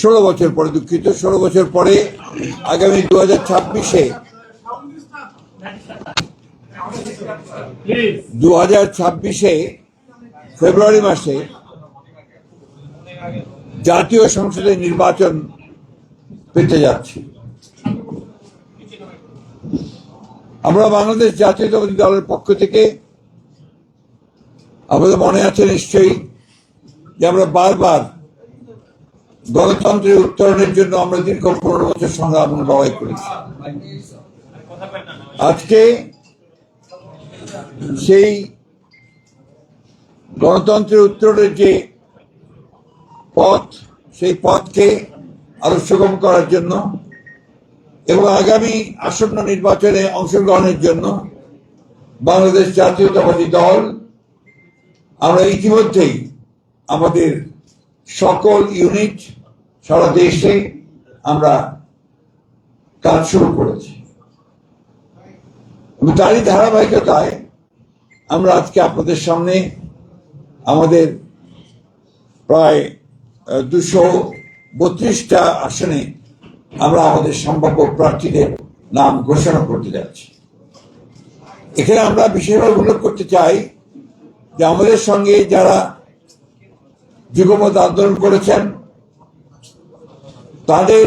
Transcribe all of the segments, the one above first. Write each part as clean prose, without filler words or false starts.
16 বছর পরে, দুঃখিত, 16 বছর পরে আগামী 2026-এ ফেব্রুয়ারি মাসে জাতীয় সংসদের নির্বাচন পেতে যাচ্ছি। আমরা বাংলাদেশ জাতীয়তাবাদী দলের পক্ষ থেকে, আমাদের মনে আছে নিশ্চয়ই যে আমরা বারবার গণতন্ত্রের উত্তরণের জন্য আমরা দীর্ঘ 15 বছর সংগ্রাম লড়াই করেছি। আজকে সেই গণতন্ত্রের উত্তরণের যে পথ, সেই পথকে আরো সুগম করার জন্য এবং আগামী আসন্ন নির্বাচনে অংশগ্রহণের জন্য বাংলাদেশ জাতীয়তাবাদী দল আমরা ইতিমধ্যেই আমাদের সকল ইউনিট সারা দেশে আমরা কাজ শুরু করেছি। তারই ধারাবাহিকতায় আমরা আজকে আপনাদের সামনে আমাদের প্রায় 232টা আসনে আমরা আমাদের সম্ভাব্য প্রার্থীদের নাম ঘোষণা করতে যাচ্ছি। এখানে আমরা বিশেষভাবে উল্লেখ করতে চাই যে আমাদের সঙ্গে যারা যুগপৎ আন্দোলন করেছেন তাদের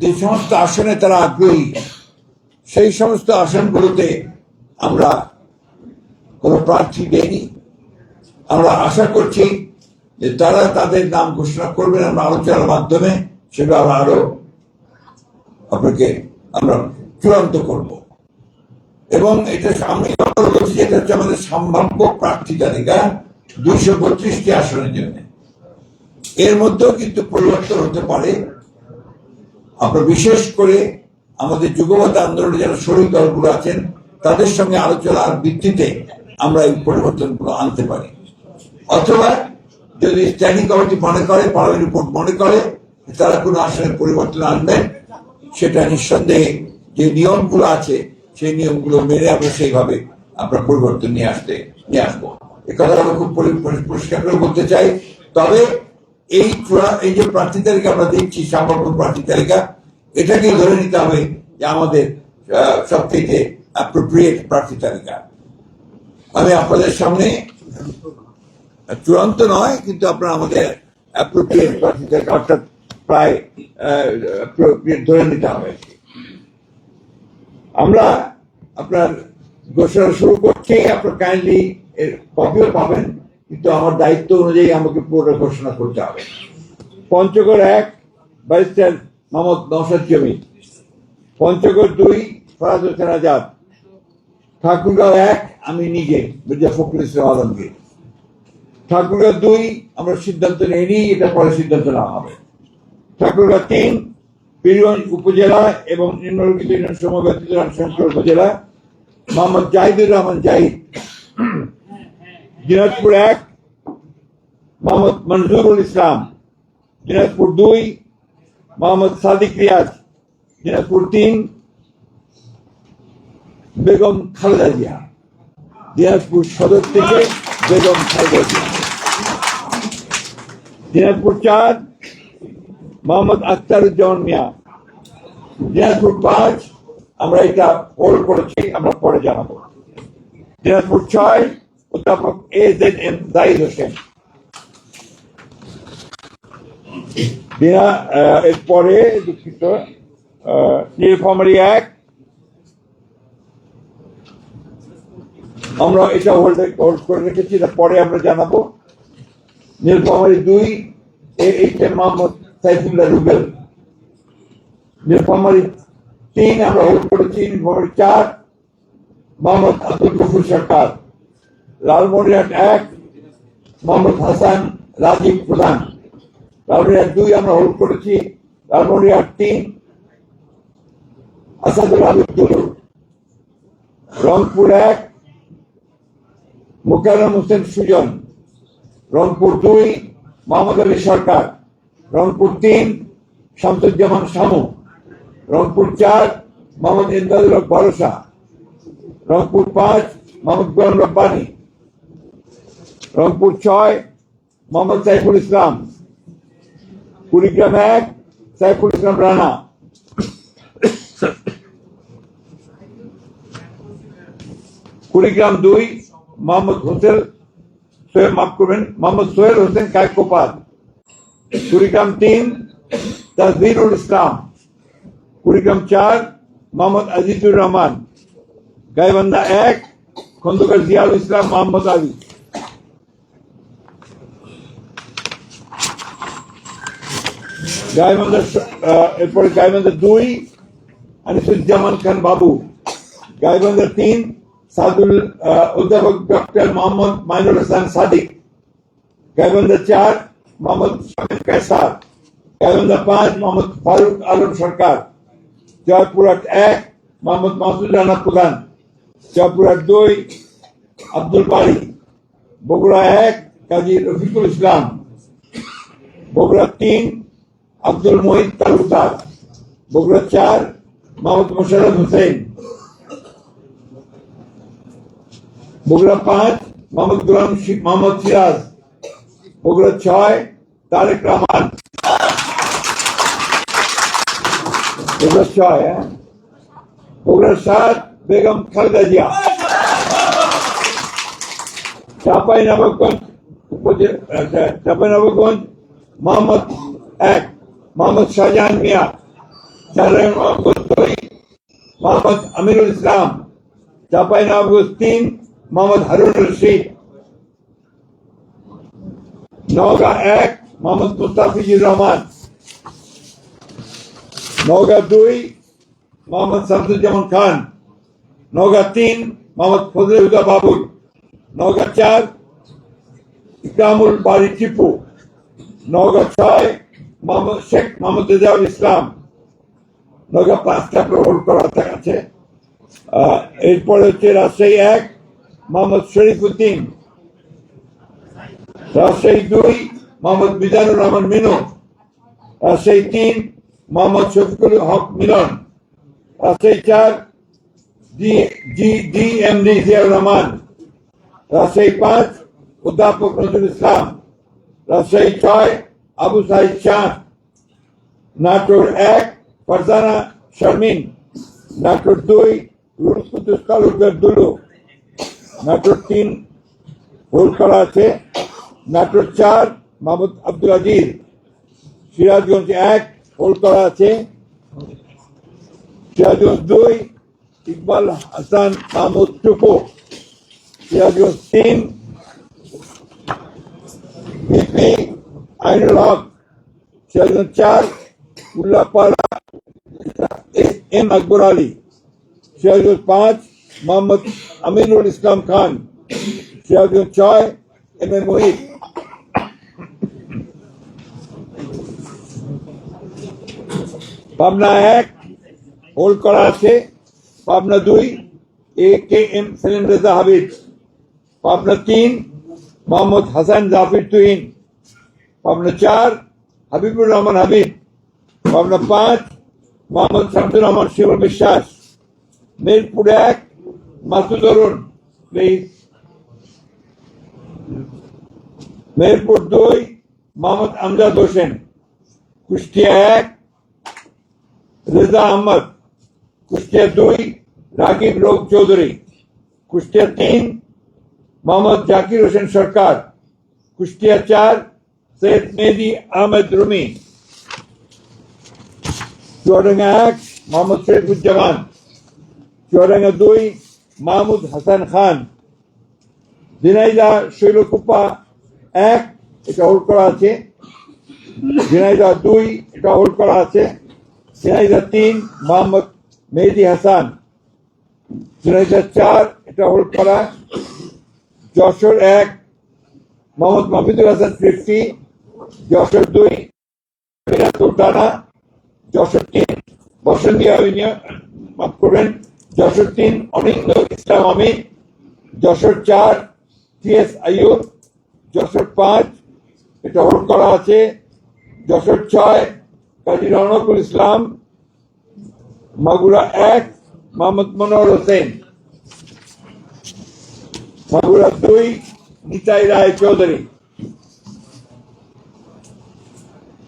যে সমস্ত আসনে তারা আগ্রহী, সেই সমস্ত আসনগুলোতে আমরা কোনো প্রার্থী দেইনি। আমরা আশা করছি যে তারা তাদের নাম ঘোষণা করবেন, আমরা আলোচনার মাধ্যমে সেটা আরো আপনাকে আমরা চূড়ান্ত করব। এবং এটা আমি বলছি, এটা হচ্ছে আমাদের সম্ভাব্য প্রার্থী তালিকা 232টি আসনের জন্য। এর মধ্যেও কিন্তু পরিবর্তন হতে পারে। আমরা বিশেষ করে আমাদের যুগপৎ আন্দোলনে যারা শরিক দলগুলো আছেন তাদের সঙ্গে আলোচনার ভিত্তিতে আমরা এই পরিবর্তনগুলো আনতে পারি, অথবা যদি স্ট্যান্ডিং কমিটি মনে করে, পার্লামেন্ট রিপোর্ট মনে করে তারা কোনো আসনের পরিবর্তন আনবেন, সেটা নিঃসন্দেহে যে নিয়মগুলো আছে সেই নিয়মগুলো মেনে আমরা সেইভাবে আমরা পরিবর্তন নিয়ে আসবো। এই কথা আমরা খুব পরিষ্কার করে বলতে চাই। তবে এই যে প্রার্থী তালিকা আমরা দিচ্ছি, সম্ভাব্য প্রার্থী তালিকা, এটাকেই ধরে নিতে হবে যে আমাদের সবথেকে অ্যাপ্রোপ্রিয়েট প্রার্থী তালিকা। আমি আপনাদের সামনে চূড়ান্ত নয়, কিন্তু আপনারা আমাদের অ্যাপ্রোপ্রিয়েট প্রার্থী তালিকা অর্থাৎ প্রায় ধরে নিতে হবে। আমরা আপনার ঘোষণা শুরু করছি, আপনার কাইন্ডলি এর কপিও পাবেন, কিন্তু আমার দায়িত্ব অনুযায়ী আমাকে পুরো ঘোষণা করতে হবে। পঞ্চগড় 1 ব্যারিস্টার মোহাম্মদ নওশাদ জমি, পঞ্চগড় 2 ফরাজ হোসেন আজাদ, ঠাকুরগাঁও 1 আমি নিজে মির্জা ফখরুল ইসলাম আলমগীর, ঠাকুরগাঁও 2 আমরা সিদ্ধান্ত নেইনি, এটা পরে সিদ্ধান্ত নেওয়া হবে। ঠাকুরগাঁও 3 পীরগঞ্জ উপজেলা এবং নিম্নলিখিত ইউনিয়ন সমূহ ব্যতীত রামশঙ্কর উপজেলা মোহাম্মদ জাহিদুর রহমান জাহিদ, দিনাজপুর 1 মোহাম্মদ মনজুরুল ইসলাম, দিনাজপুর 2 মোহাম্মদ সাদিক রিয়াজ, দিনাজপুর 3 বেগম খালেদা জিয়া, দিনাজপুর সদর থেকে বেগম খালেদা জিয়া, দিনাজপুর 4 মোহাম্মদ আখতারুজ্জামান মিয়া, দিনাজপুর 5 আমরা এটা হোল্ড করেছি, আমরা পরে জানাবো, দিনাজপুর 6 অধ্যাপক AZM জাহিদ হোসেন, এরপরে দুঃখিত নীলফামারী 1 আমরা এটা হোল্ড করে রেখেছি, এটা পরে আমরা জানাবো, নীলফামারী 2 HM মোহাম্মদ সাইফুল্লাহ রুবেল, নীলফামারী 3 আমরা হোল্ড করেছি, নীলফামারী 4 মোহাম্মদ আব্দুল গফুর সরকার, লালমনিরহাট 1 মোহাম্মদ হাসান রাজীব প্রধান, লালমনিরহাট 2 আমরা হোল্ড করেছি, লালমনিরহাট 3 আসাদুল আবিদুল, রংপুর 1 মোকাররম হোসেন সুজন, রংপুর 2 মোহাম্মদ আলী সরকার, রংপুর 3 শামসুজ্জামান শামু, রংপুর 4 মোহাম্মদ ইমদাদুল হক ভরসা, রংপুর 5 মোহাম্মদ গোলাম রব্বানী, রংপুর 6 মোহাম্মদ সাইফুল ইসলাম, কুড়িগ্রাম 1 সাইফুল ইসলাম রানা, কুড়িগ্রাম 2 মোহাম্মদ সোহেল হোসেন কায়কোপাল, কুড়িগ্রাম 3 তাজবিরুল ইসলাম, কুড়িগ্রাম 4 মোহাম্মদ আজিজুর রহমান, গাইবান্ধা 1 খন্দকার জিয়াউল ইসলাম মোহাম্মদ আলী, এরপরে গাইবান্ধা 2 আনিসুজ্জামান খান বাবু, গাইবান্ধা 3 অধ্যাপক ডক্টর মোহাম্মদ মাইনুর হাসান সাদিক, গাইবান্ধা 4 মোহাম্মদ শামীম কায়সার, গাইবান্ধা 5 মোহাম্মদ ফারুক আলম সরকার, জয়পুরহাট 1 মোহাম্মদ মাসুদ রানা প্রধান, জয়পুরহাট 2 আব্দুল বারী, বগুড়া 1 কাজী রফিকুল ইসলাম, বগুড়া 3 আব্দুল মহিদ তালুকদার, বগুড়া 4 মোহাম্মদ মোশাররফ হোসেন, বগুড়া 5 মোহাম্মদ সিরাজ, বগুড়া 6 তারেক রহমান, বগুড়া 6 বগুড়া 7 বেগম খালেদা জিয়া, চাঁপাইনবাবগঞ্জ মোহাম্মদ 1 মোহাম্মদ শাহজাহান মিয়া, চাঁপাইনবাবগঞ্জ 2 মোহাম্মদ আমিরুল ইসলাম, চাঁপাইনবাবগঞ্জ 3 মোহাম্মদ হারুন রশিদ, নওগাঁ 1 মোহাম্মদ মুস্তাফিজুর রহমান, নওগাঁ 2 মোহাম্মদ শামসুজ্জামান খান, নওগাঁ 3 মোহাম্মদ ফজলে হুদা বাবুল, নওগাঁ 4 ইকরামুল বারী টিপু, নওগাঁ 6 শেখ মোহাম্মদ রেজাউল ইসলাম, নওগাঁ 5টা হোল্ড করা আছে। এরপরে হচ্ছে রাজশাহী 1 মোহাম্মদ শরীফ উদ্দিন, রাজশাহী 2 মোহাম্মদ মিজানুর রহমান মিনু, রাজশাহী 3 মোহাম্মদ শফিকুল হক মিলন, রাজশাহী 4 জিএমডি জিয়াউর রহমান, রাজশাহী 5 অধ্যাপক নজরুল ইসলাম, রাজশাহী 6 আবু সাইদ শাহ, নাটোর 1 ফারজানা শারমিন, নাটোর 2 রুল কুদ্দুস তালুকদার দুলু, নাটোর 3 হোল্ড করা আছে, নাটোর 4 মোহাম্মদ আব্দুল আজিজ, সিরাজগঞ্জ 1 হোল্ড করা আছে, সিরাজগঞ্জ 2 ইকবাল হাসান মাহমুদ টুকু, Sirajganj 3 BP Ainul Haque, Sirajganj 4 Ullapara M Akbar Ali, Sirajganj 5 Mohammad Aminul Islam Khan, Sirajganj 6 M A Mohit, Pabna 1 hold করা আছে, পাবনা 2 এ কে এম সেলিম রেজা হাবিব, পাবনা 3 মোহাম্মদ হাসান জাফির তুহিন, পাবনা 4 হাবিবুর রহমান হাবিব, পাবনা 5 মোহাম্মদ শামসুর রহমান শিবুল বিশ্বাস, মিরপুর 1 মাসুদ অরুণ প্লিজ, মেহেরপুর 2 মোহাম্মদ আমজাদ হোসেন, কুষ্টিয়া 1 রেজা আহমদ, কুষ্টিয়া 2 রাগিব রোগ চৌধুরী, কুষ্টিয়া 3 মোহাম্মদ জাকির হোসেন সরকার, কুষ্টিয়া 4 সৈয়দ মেহেদি আহমেদ রুমি, চুয়াডাঙ্গা 1 মোহাম্মদ শরীফুজ্জামান, চুয়াডাঙ্গা 2 মাহমুদ হাসান খান, ঝিনাইদহ শৈলকুপা 1 এটা হোল্ড করা আছে, ঝিনাইদহ 2 এটা হোল্ড করা আছে, ঝিনাইদহ 3 মোহাম্মদ মেহেদি হাসান, ঝিনাইদহ 4 এটা হোল্ড করা, যশোর 1 মোহাম্মদ মাহফুজুল হাসান 50, যশোর 2 টানা, যশোর 3 বসন্তিয়া মাফ করবেন, যশোর 3 অনিন্দ ইসলাম আমিন, যশোর 4 টিএস আইয়ুব, যশোর 5 এটা হোল্ড করা আছে, যশোর 6 কাজী রওনকুল ইসলাম, মাগুরা 1 মোহাম্মদ মনোহর হোসেন, মাগুরা 2 নিতাই রায় চৌধুরী,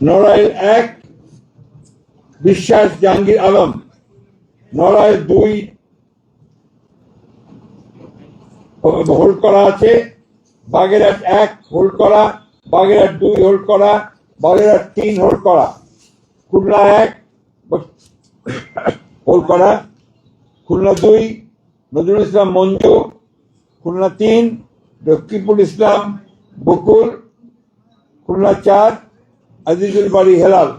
নড়াইল 1 বিশ্বাস জাহাঙ্গীর আলম। নড়াইল 2 হোল্ড করা আছে। বাগেরহাট 1 হোল্ড করা, বাগেরহাট 2 হোল্ড করা, বাগেরহাট 3 হোল্ড করা, খুলনা 1 হোল্ড করা, খুলনা 2 নজরুল ইসলাম মঞ্জু, খুলনা 3 রকিবুল ইসলাম বকুল, খুলনা 4 আজিজুল বাড়ি হেলাল।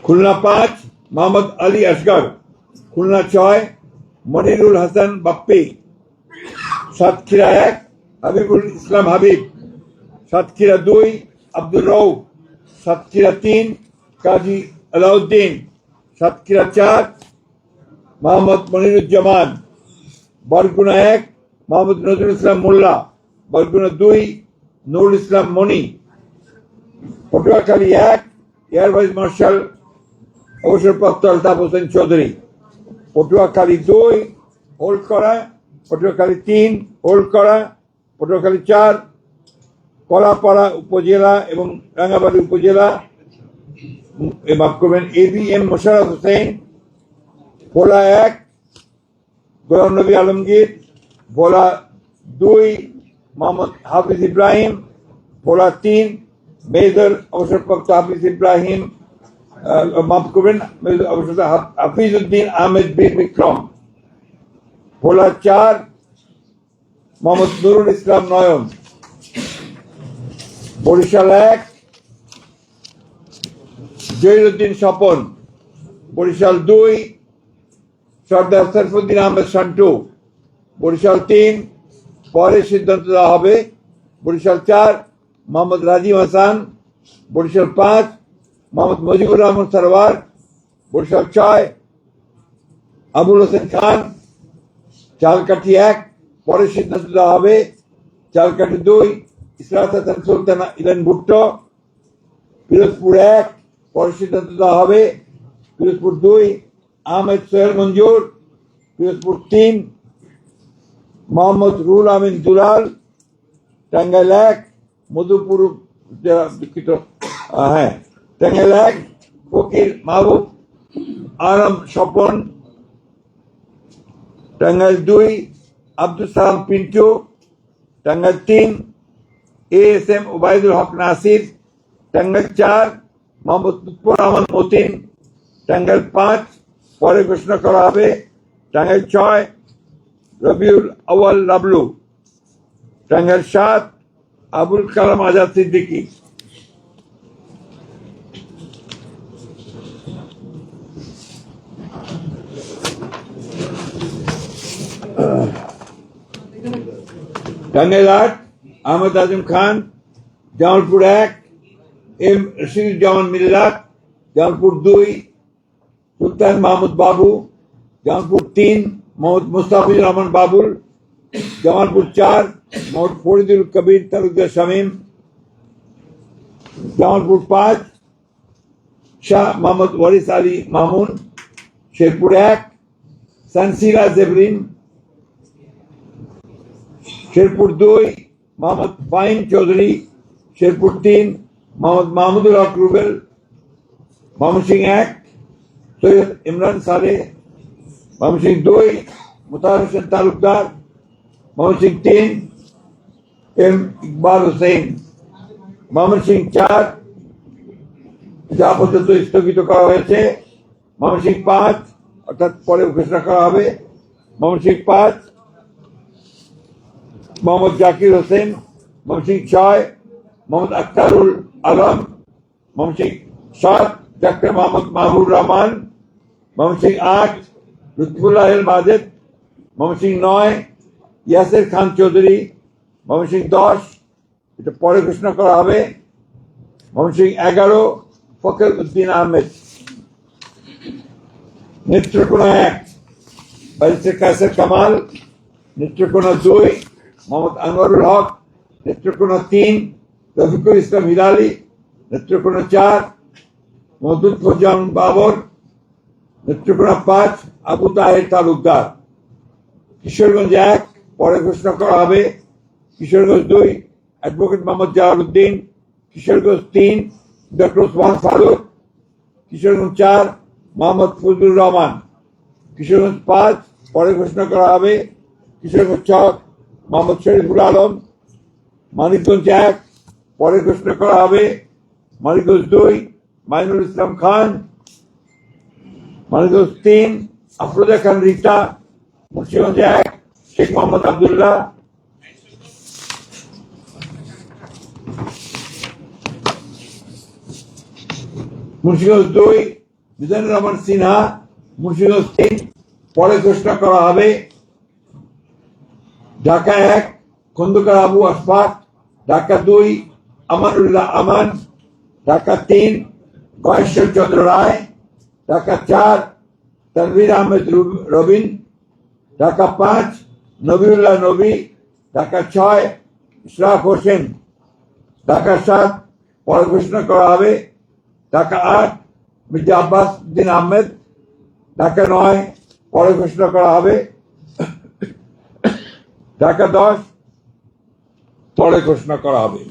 খুলনা 5 মোহাম্মদ আলী আসগর, খুলনা 6 মনিরুল হাসান বাপ্পি, সাতক্ষীরা 1 হাবিবুল ইসলাম হাবিব, সাতক্ষীরা 2 আব্দুর রউফ, সাতক্ষীরা 3 কাজী আলাউদ্দিন, সাতক্ষীরা 4 মোহাম্মদ মনিরুজ্জামান, বরগুনা 1 মোহাম্মদ নজরুল ইসলাম মোল্লা, বরগুনা 2 নুরুল ইসলাম মনি, পটুয়াখালী 1 এয়ার ভাইস মার্শাল অবসরপ্রাপ্ত আলতাফ হোসেন চৌধুরী, পটুয়াখালী 2 হোল্ড করা, পটুয়াখালী 3 হোল্ড করা, পটুয়াখালী 4 কলাপাড়া উপজেলা এবং রাঙ্গাবাড়ী উপজেলা মাফ করবেন ABM মোশাররফ হোসেন, ভোলা 1 গোলাম নবী আলমগীর, ভোলা 2 মোহাম্মদ হাফিজ ইব্রাহিম, ভোলা 3 মেজর অবসরপ্রাপ্ত হাফিজ ইব্রাহিম মাফ করবেন হাফিজ উদ্দিন আহমেদ বীর বিক্রম, ভোলা 4 মোহাম্মদ নুরুল ইসলাম নয়ন, বরিশাল 1 জহিরুদ্দিন স্বপন, বরিশাল 2 সর্দার সরফুদ্দিন আহমেদ সন্টু, বরিশাল 3 পরে সিদ্ধান্ত দেওয়া হবে, বরিশাল 4 মোহাম্মদ রাজিম হাসান, বরিশাল 5 মোহাম্মদ মুজিবুর রহমান সরওয়ার, বরিশাল 6 আবুল হোসেন খান, চালকাঠি 1 পরে সিদ্ধান্ত দেওয়া হবে, চালকাঠি 2 ইসরাত হাসান সুলতানা ইলান ভুট্টো, পিরোজপুর 1 পরে সিদ্ধান্ত দেওয়া হবে, পিরোজপুর 2 আহমেদ সোহেল মঞ্জুর, পিরোজপুর 3 মোহাম্মদ রুহুল আমিন দুলাল, টাঙ্গাইল 1 মধুপুর দুঃখিত হ্যাঁ টাঙ্গাইল 1 ফকির মাহবুব আলম স্বপন, টাঙ্গাইল 2 আব্দুল সালাম পিন্টু, টাঙ্গাইল 3 ASM ওবায়দুল হক নাসির, টাঙ্গাইল 4 মোহাম্মদ লুৎফর রহমান মতিন, টাঙ্গাইল 5 পরে ঘোষণা করা হবে, টাঙ্গাইল 6 রবিউল আউয়াল লাবলু, টাঙ্গাইল 7 আবুল কালাম আজাদ সিদ্দিকী। টাঙ্গাইল 8 আহমদ আজম খান, জামালপুর 1 এম রশিদুজ্জামান মিল্লাত, জামালপুর 2 সুলতান মাহমুদ বাবু, জামালপুর 3 মোহাম্মদ মুস্তাফিজুর রহমান বাবুল, জামালপুর 4 মোহাম্মদ ফরিদুল কবির তালুকদার শামীম, জামালপুর 5 শাহ মোহাম্মদ ওয়ারিস আলী মামুন, শেরপুর 1 সানসিরা জেবরিন, শেরপুর 2 মোহাম্মদ ফাহিম চৌধুরী, শেরপুর 3 মোহাম্মদ মাহমুদুল হক রুবেল, ময়মনসিংহ 1 সৈয়দ ইমরান সালেহ, ময়মনসিংহ 2 মুতাহার হোসেন তালুকদার, ময়মনসিংহ 3 এম ইকবাল হোসেন, ময়মনসিংহ 4 যা আপাতত স্থগিত করা হয়েছে, ময়মনসিংহ 5 অর্থাৎ পরে ঘোষণা করা হবে, ময়মনসিংহ 5 মোহাম্মদ জাকির হোসেন, ময়মনসিংহ 6 মোহাম্মদ আখতারুল আলম, ময়মনসিংহ 7 ডাক্তার মোহাম্মদ মাহবুর রহমান, ময়মনসিংহ 8 লুৎফুল্লাহ আল মাজেদ, ময়মনসিংহ 9 ইয়াসির খান চৌধুরী, ময়মনসিংহ 10 এটা পরে ঘোষণা করা হবে, ময়মনসিংহ 11 ফখর উদ্দিন আহমেদ, নেত্রকোনা 1 ব্যারিস্টার কায়েসার কামাল, নেত্রকোনা 2 মোহাম্মদ আনোয়ারুল হক, নেত্রকোনা 3 রফিকুল ইসলাম হিলালি, নেত্রকোনা 4 মধুফজান বাবর, নেত্রকোনা 5 আবু তাহের তালুকদার। কিশোরগঞ্জ 1 পরে ঘোষণা করা হবে। কিশোরগঞ্জ 2 অ্যাডভোকেট মোহাম্মদ জালালউদ্দিন। কিশোরগঞ্জ 3 ডক্টর ওসমান ফারুক। কিশোরগঞ্জ 4 মোহাম্মদ ফজলুর রহমান। কিশোরগঞ্জ 5 পরে ঘোষণা করা হবে। কিশোরগঞ্জ 6 মোহাম্মদ শরীফুল আলম। মানিকগঞ্জ 1 পরে ঘোষণা করা হবে। মানিকগঞ্জ 2 মাইনুল ইসলাম খান। মানিকগঞ্জ 3 আফরোজা খান রিতা। মুন্সিগঞ্জ 1 শেখ মোহাম্মদ আবদুল্লাহ। মুন্সিগঞ্জ 2 মিজানুর রহমান সিনহা। মুন্সিগঞ্জ 3 পরে ঘোষণা করা হবে। ঢাকা 1 খন্দকার আবু আশফাক। ঢাকা 2 আমানুল্লাহ আমান। ঢাকা 3 গয়েশ্বর চন্দ্র রায়। ঢাকা 4 তানভীর আহমেদ রবিন। ঢাকা 5 নবীউল্লাহ নবী। ঢাকা 6 ইশরাক হোসেন। ঢাকা 7 পরে ঘোষণা করা হবে। ঢাকা 8 মির্জা আব্বাস উদ্দিন আহমেদ। ঢাকা 9 পরে ঘোষণা করা হবে। ঢাকা 10 পরে ঘোষণা করা হবে।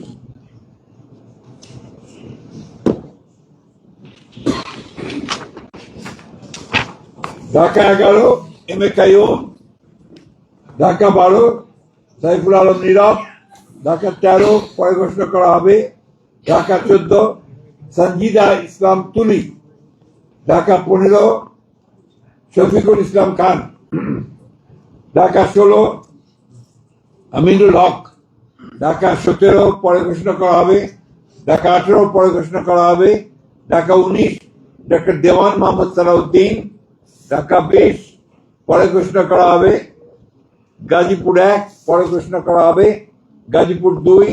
Dhaka 11 M A Qayyum. ঢাকা 12 সাইফুল আলম নীরব। ঢাকা 13 পরে ঘোষণা করা হবে। ঢাকা 14 সঞ্জিদা ইসলাম তুলি। ঢাকা 15 শফিকুল ইসলাম খান। ঢাকা 16 আমিনুল হক। ঢাকা 17 পরে ঘোষণা করা হবে। ঢাকা 18 পরে ঘোষণা করা হবে। ঢাকা 19 ডক্টর দেওয়ান মোহাম্মদ সালাউদ্দিন। ঢাকা 20 পরে ঘোষণা করা হবে। গাজীপুর 1 পরে ঘোষণা করা হবে। গাজীপুর 2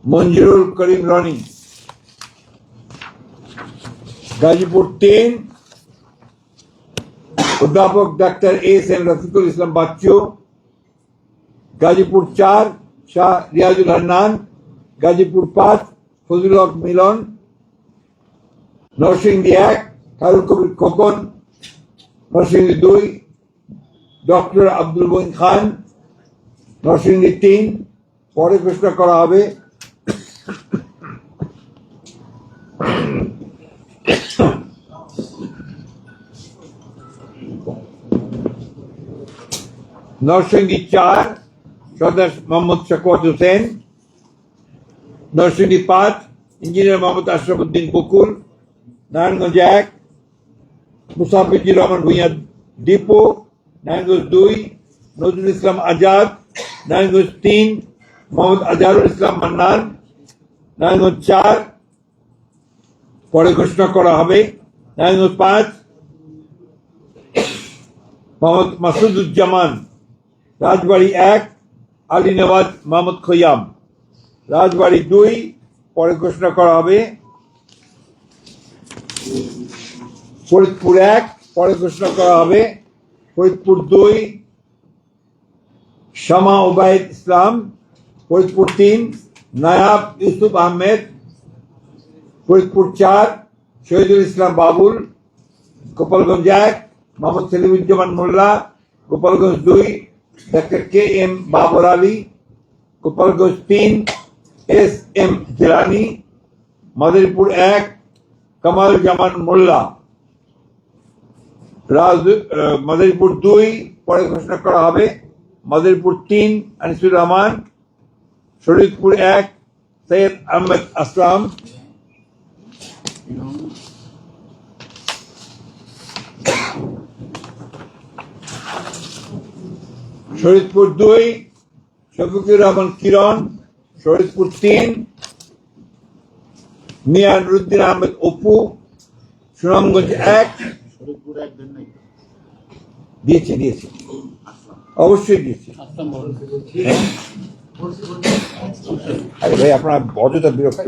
মঞ্জুরুল করিম রনি। গাজীপুর 3 অধ্যাপক doctor S M Rafiqul Islam Bachchu. Gazipur 4 Shah Riazul Hannan. Gazipur 5 Fazlul হক মিলন। নরসিংদী 1 খায়রুল কবির খোকন। নরসিংদী 2 ডক্টর আব্দুল মঈন খান। নরসিংদী 3 পরে ঘোষণা করা হবে। নরসিংদী 4 সর্দার মোহাম্মদ শাকওয়াত হোসেন। নরসিংদী 5 ইঞ্জিনিয়ার মোহাম্মদ আশরাফ উদ্দিন বকুল। নারায়ণগঞ্জ 1 মুসাফিজুর রহমান ভূঁইয়া দীপু। নারায়ণগঞ্জ 2 নজরুল ইসলাম আজাদ। নারায়ণগঞ্জ 3 মোহাম্মদ আজহারুল ইসলাম মান্নান। নারায়ণগঞ্জ 4 পরে ঘোষণা করা হবে। নারায়ণগঞ্জ 5 মোহাম্মদ মাসুদুজ্জামান। রাজবাড়ী 1 আলী নওয়াজ মোহাম্মদ খৈয়াম। রাজবাড়ী 2 পরে ঘোষণা করা হবে। ফরিদপুর 1 পরে ঘোষণা করা হবে। ফরিদপুর 2 শামা ওবায়দ ইসলাম। ফরিদপুর 3 নায়াব ইউসুফ আহমেদ। ফরিদপুর 4 শহীদুল ইসলাম বাবুল। গোপালগঞ্জ 1 মোহাম্মদ সেলিমুজ্জামান মোল্লা। গোপালগঞ্জ 2 ডাক্তার K M Babar Ali. Gopalganj 3 S M Jilani. Madaripur 1 Kamal Zaman Molla. Madaripur 2 পরে ঘোষণা করা হবে। মাদারীপুর 3 আনিসুর রহমান। শরীয়তপুর 1 সৈয়দ আহমেদ আসলাম। শরীয়তপুর 2 শফিকুর রহমান কিরণ। শরীয়তপুর 3 মিয়া নুরুদ্দিন আহমেদ অপু। সুনামগঞ্জ 1 দিয়েছে অবশ্যই দিয়েছে। আরে ভাই আপনার অযথা বিরক্ত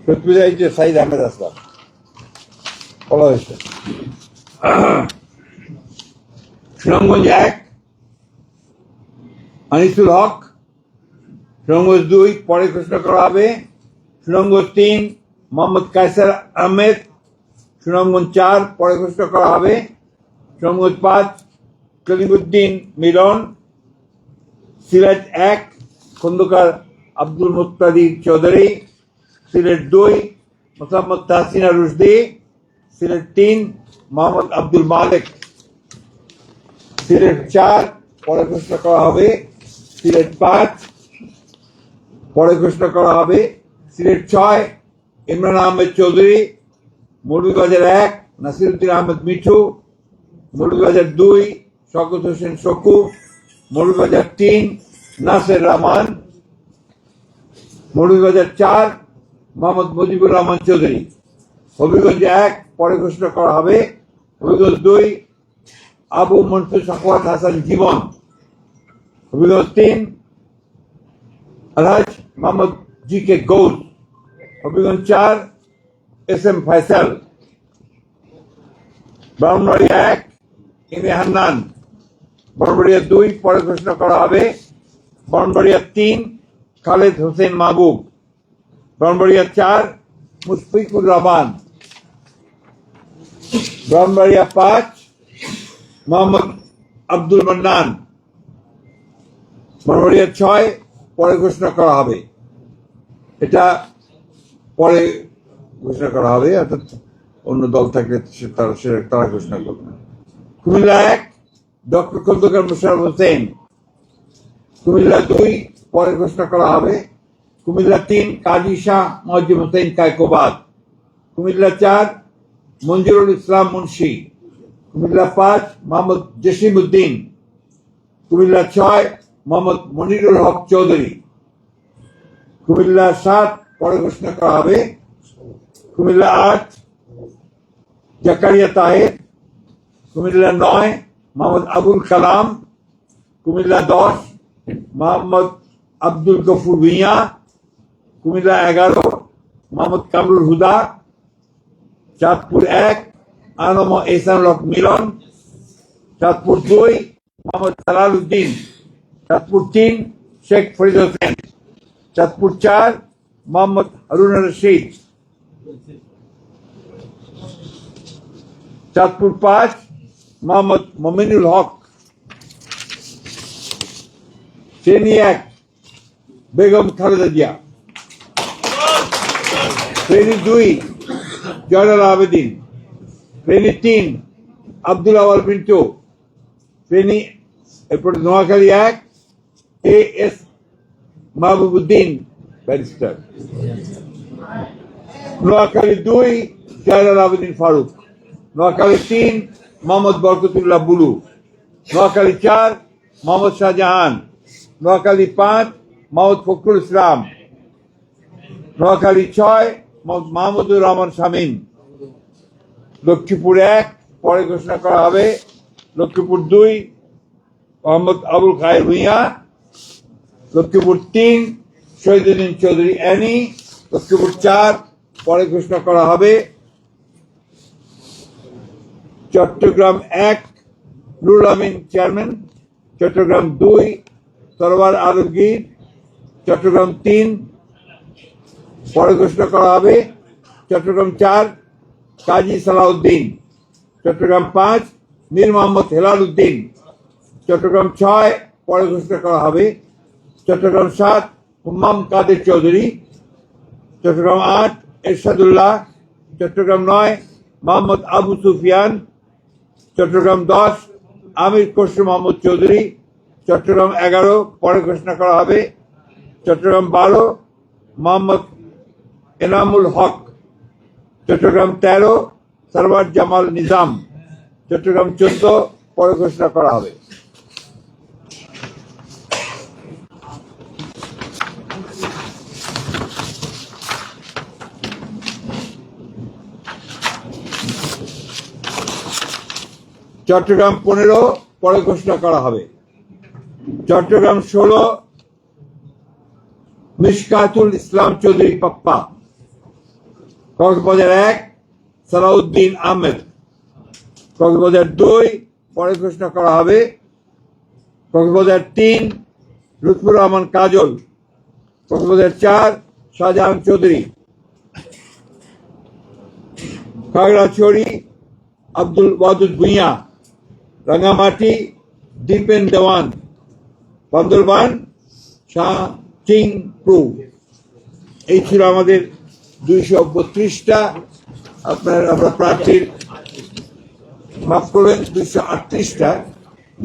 সত্যি সাইদ আহমেদ আসলাম বলা হয়েছে। সুনামগঞ্জ 1 আনিসুল হক। সুনামগঞ্জ 2 পরে ঘোষণা করা হবে। সুনামগঞ্জ 3 মোহাম্মদ কায়সার আহমেদ, সুনামগঞ্জ 4 পরে ঘোষণা করা হবে। সুনামগঞ্জ 5 কলিমুদ্দিন মিলন, সিলেট 1 খন্দকার আব্দুল মুক্তাদির চৌধুরী, সিলেট 2 মোহাম্মদ তাহসিনা রুশদি, সিলেট 3 মোহাম্মদ আব্দুল মালিক, সিলেট 4 পরে ঘোষণা করা হবে। সিলেট 5 পরে ঘোষণা করা হবে। সিলেট 6 ইমরান আহমেদ চৌধুরী, মৌলভীবাজার 1 নাসিরউদ্দিন আহমেদ মিঠু, মৌলভীবাজার 2 শওকত হোসেন শকু, মৌলভীবাজার 3 নাসের রহমান, মৌলভীবাজার 4 মোহাম্মদ মুজিবুর রহমান চৌধুরী, হবিগঞ্জ 1 পরে ঘোষণা করা হবে। Habiganj 2 Abu Mansur Sakhawat Hasan Jibon, Habiganj 3 Alhaj Mohammad G K Gaus, Habiganj 4 S M Faisal, Brahmanbaria 1 M A Hannan, Brahmanbaria 2 পরে ঘোষণা করা হবে। ব্রাহ্মণবাড়িয়া 3 খালেদ হোসেন মাহবুব, ব্রাহ্মণবাড়িয়া 4 মুশফিকুর রহমান, ব্রাহ্মণবাড়িয়া 5 মোহাম্মদ আব্দুল মান্নান, ব্রাহ্মণবাড়িয়া 6 পরে ঘোষণা করা হবে। এটা পরে ঘোষণা করা হবে, অর্থাৎ অন্য দল থাকলে তারা ঘোষণা করবে। কুমিল্লা 1 ডক্টর খন্দকার মোশাররফ হোসেন, কুমিল্লা 2 পরে ঘোষণা করা হবে। কুমিল্লা 3 কাজী শাহ মজিব হোসেন কায়কোবাদ, কুমিল্লা 4 মঞ্জুরুল ইসলাম মুন্সি, কুমিল্লা 5 মোহাম্মদ জসিম উদ্দিন, কুমিল্লা 6 মোহাম্মদ মনিরুল হক চৌধুরী, কুমিল্লা 7 পরে ঘোষণা করা হবে। কুমিল্লা 8 জাকারিয়া তাহের, কুমিল্লা 9 মোহাম্মদ আবুল কালাম, কুমিল্লা 10 মোহাম্মদ আব্দুল গফুর ভুঁইয়া, কুমিল্লা 11 মোহাম্মদ কামরুল হুদা, চাঁদপুর 1 আনম এহসানুল হক মিলন, চাঁদপুর 2 মোহাম্মদ সালাল উদ্দিন, চাঁদপুর 3 শেখ ফরিদ হোসেন, চাঁদপুর 4 মোহাম্মদ হারুন রশিদ, চাঁদপুর 5 মোহাম্মদ মমিনুল হক, ফেনী 1 বেগম খালেদা জিয়া, ফেনী 2 জয়নাল আবেদিন, ফেনী 3 আব্দুল আওয়াল পিন্টু, ফেনী এরপরে Noakhali 1 A S Mahbubuddin barrister, Noakhali 2 Joynal Abedin Faruk, Noakhali 3 Mohammad Barkatullah Bulu, Noakhali 4 Mohammad Shahjahan, Noakhali 5 Mohammad Fakhrul Islam, Noakhali 6 Mahmudur Rahman Shamim, Lakshmipur 1 পরে ঘোষণা করা হবে। লক্ষ্মীপুর 2 মোহাম্মদ আবুল খায়ের ভুঁইয়া, লক্ষ্মীপুর 3 শহীদুদ্দিন চৌধুরী অ্যানি, লক্ষ্মীপুর 4 পরে ঘোষণা করা হবে। চট্টগ্রাম 1 নুরুল আমিন চেয়ারম্যান, চট্টগ্রাম 2 সরওয়ার আলমগীর, চট্টগ্রাম 3 পরে ঘোষণা করা হবে। চট্টগ্রাম 4 কাজী সালাউদ্দিন, চট্টগ্রাম 5 মীর মোহাম্মদ হেলাল উদ্দিন, চট্টগ্রাম 6 পরে ঘোষণা করা হবে। চট্টগ্রাম 7 হুম্মাম কাদের চৌধুরী, চট্টগ্রাম 8 এরশাদুল্লাহ, চট্টগ্রাম 9 মোহাম্মদ আবু সুফিয়ান, চট্টগ্রাম 10 আমির খসরু মোহাম্মদ চৌধুরী, চট্টগ্রাম 11 পরে ঘোষণা করা হবে। চট্টগ্রাম 12 মোহাম্মদ এনামুল হক, চট্টগ্রাম 13 সরওয়ার জামাল নিজাম, চট্টগ্রাম 14 পরে ঘোষণা করা হবে। চট্টগ্রাম 15 পরে ঘোষণা করা হবে। চট্টগ্রাম 16 মিশকাতুল ইসলাম চৌধুরী পাপ্পা, কক্সবাজার 1 সালাউদ্দিন আহমেদ, কক্সবাজার 2 পরে ঘোষণা করা হবে। কক্সবাজার 3 লুৎফুর রহমান কাজল, কক্সবাজার 4 শাহজাহান চৌধুরী, খাগড়াছড়ি আব্দুল ওয়াদুদ ভুঁইয়া, রাঙ্গামাটি দীপেন দেওয়ান, বান্দরবান শাহ চিং প্রু। এই ছিল আমাদের 232টা আমরা প্রার্থীর, মাফ করবেন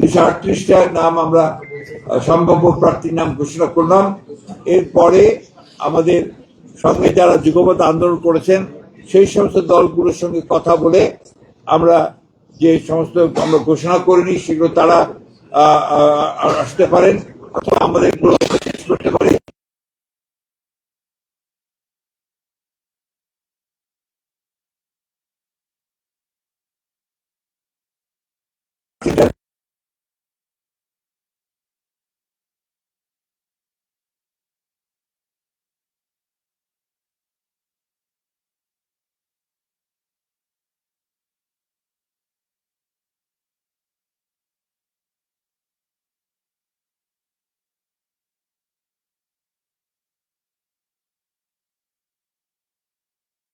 238টার নাম আমরা সম্ভাব্য প্রার্থীর নাম ঘোষণা করলাম। এরপরে আমাদের সঙ্গে যারা যুগপৎ আন্দোলন করেছেন সেই সমস্ত দলগুলোর সঙ্গে কথা বলে আমরা যে সমস্ত আমরা ঘোষণা করিনি সেগুলো তারা আসতে পারেন অথবা আমাদের করতে